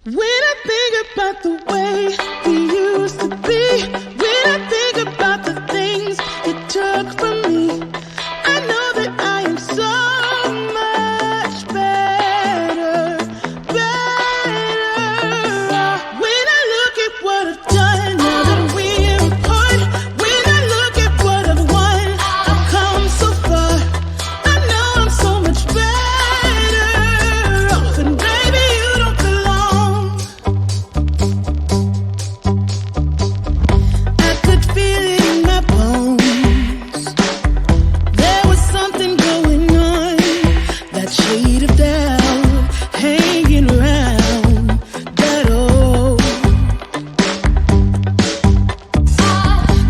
When I think about the way we used to be, when I think about the things you took from me, I know that I am so much better, better. When I look at what I've done, now that we're apart, when I look at what I've won, I've come so far. I know I'm so much better off, and baby, you don't belong. I could feel it in my bones. There was something going on, that shade of doubt hanging around that old.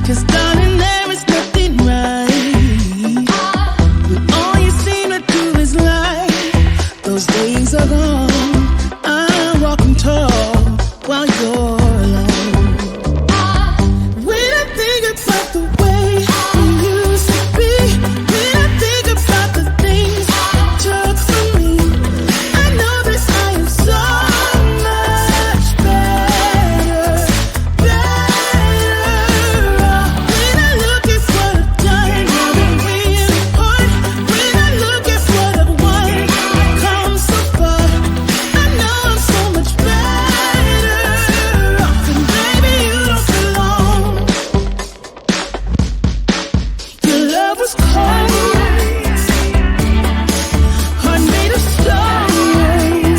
'Cause darling, there is nothing right when all you seem to do is lie. Those days are gone. I'm walking tall while you're alone. When I think about the way we used to be, when I think about the things you took from me, I know that I am so much better, better. When I look at what I've done, now that we're apart, when I look at what I've won, I've come so far. I know I'm so much better off, and baby, you don't belong. Your love was cold, heart made of stone,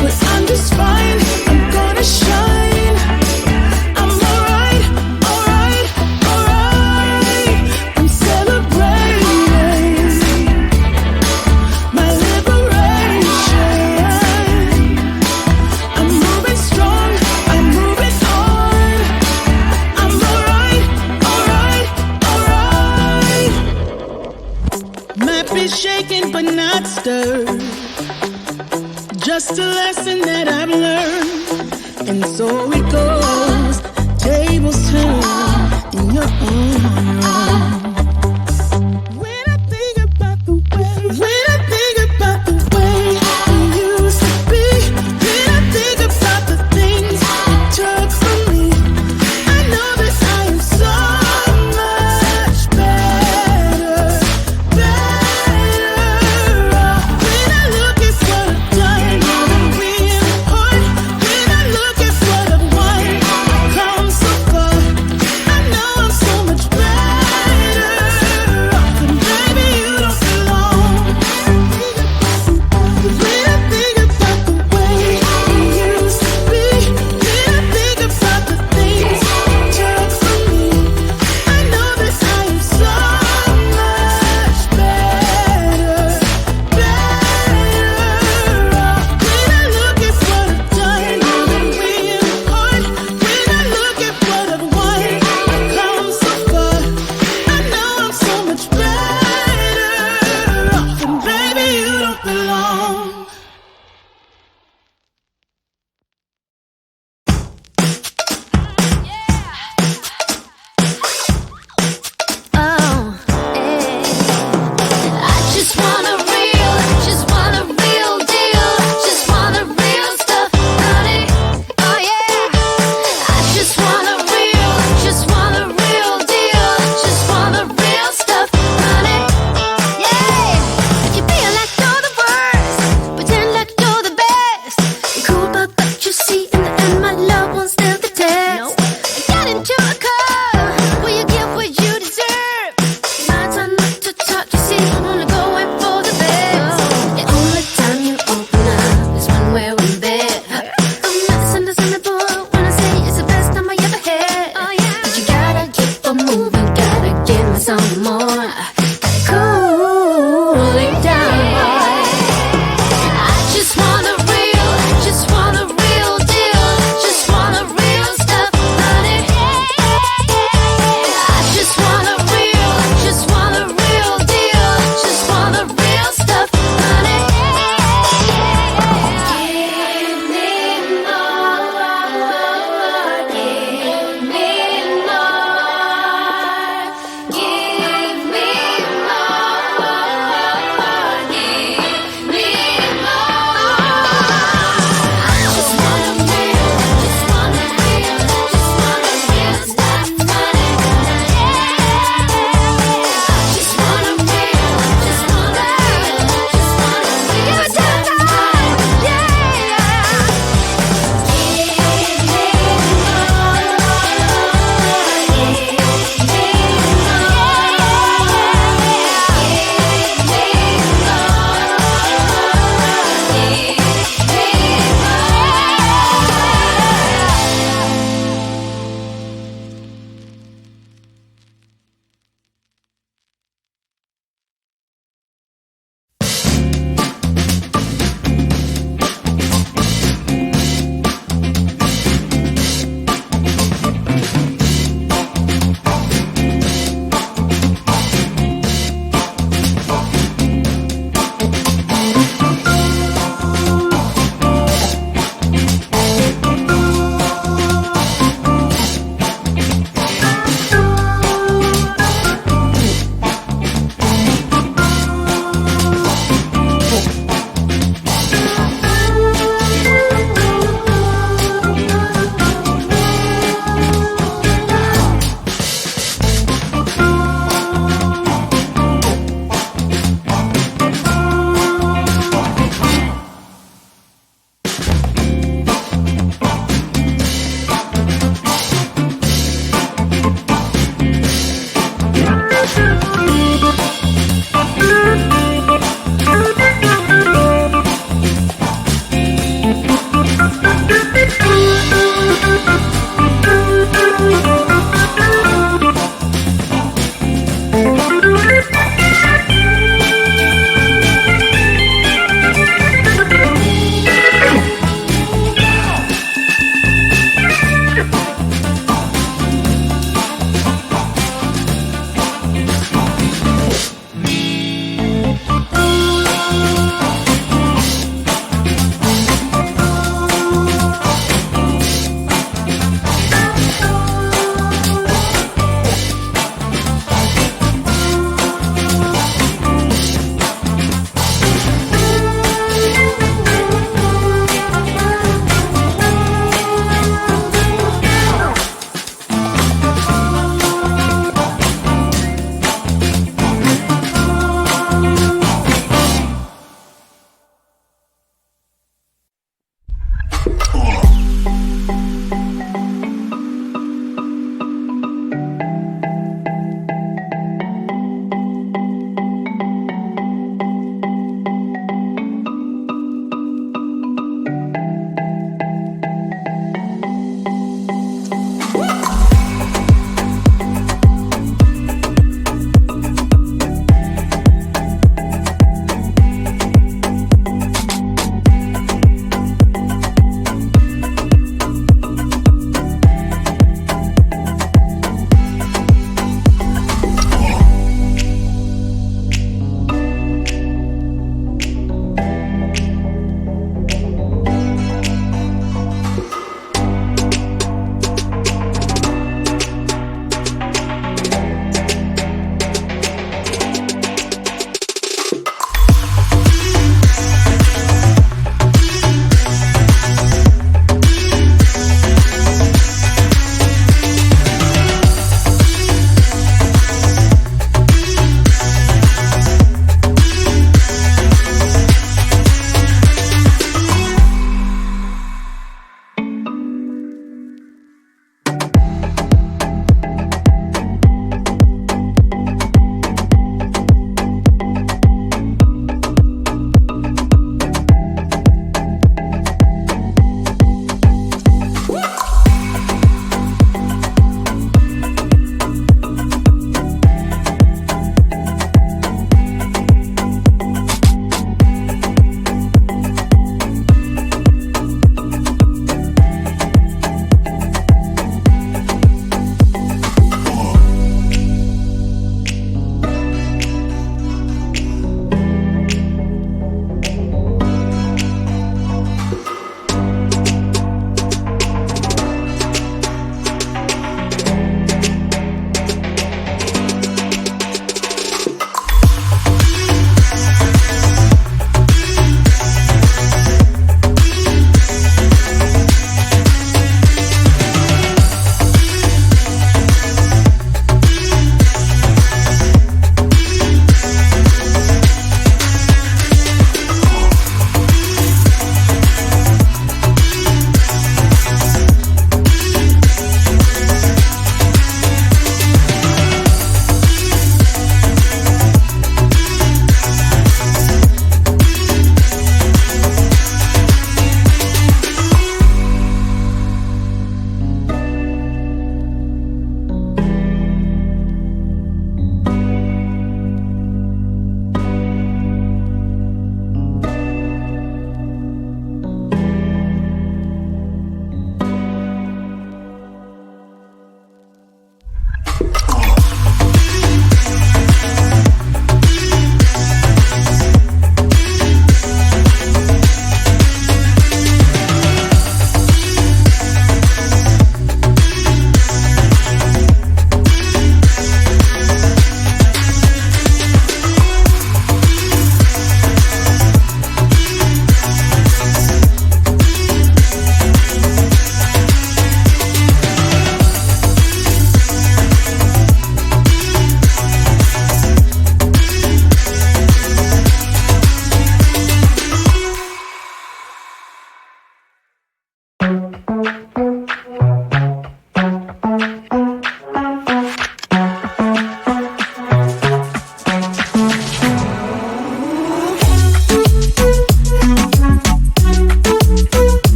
but I'm just fine. I'm gonna shine. I'm alright, alright, alright. I'm celebrating my liberation. I'm moving strong, I'm moving on. I'm alright, alright, alright. Might be shaken but not stirred. Just a lesson that I've learned. And so it goes. Tables turn in your own. When I think about the way, when I think about the way we used to be, when I think about the things you took from me, I know that I am so much better, better. When I look at what I've done, now that we're apart, when I look at what I've won,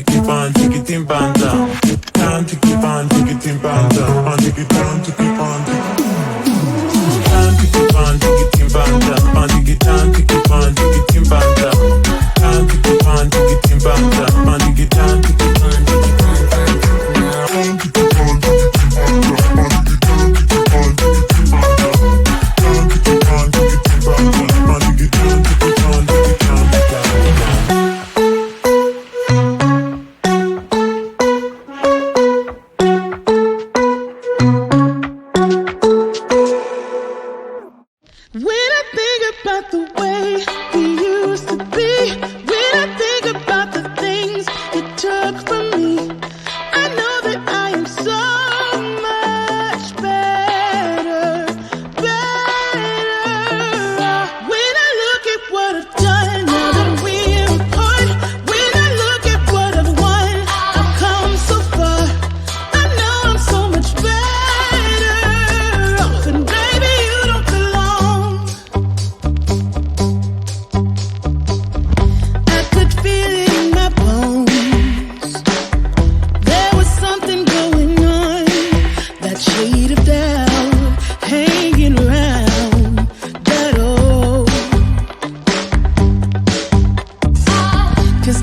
keep on, take it in banda. Time to keep on, take it in banda. On take it down to keep on. Time to keep on, take it in banda. On take it down to keep on, take it in banda. Time to keep on, take it in banda. On take it down to keep on, take it in banda. Time to keep on, take it in banda. On take it down to keep on, take it in banda. Time to keep on, take it in banda. On take it down to keep on, take it down, take it down. When I think about the way we used to be, when I think about the things you took from me, I know that I am so much better, better. When I look at what I've done now that we're apart, when I look at what I've won, I've come so far. I know I'm so much better off, and baby, you don't belong. I could feel it in my bones. There was something going on, that shade of doubt hanging around that old. 'Cause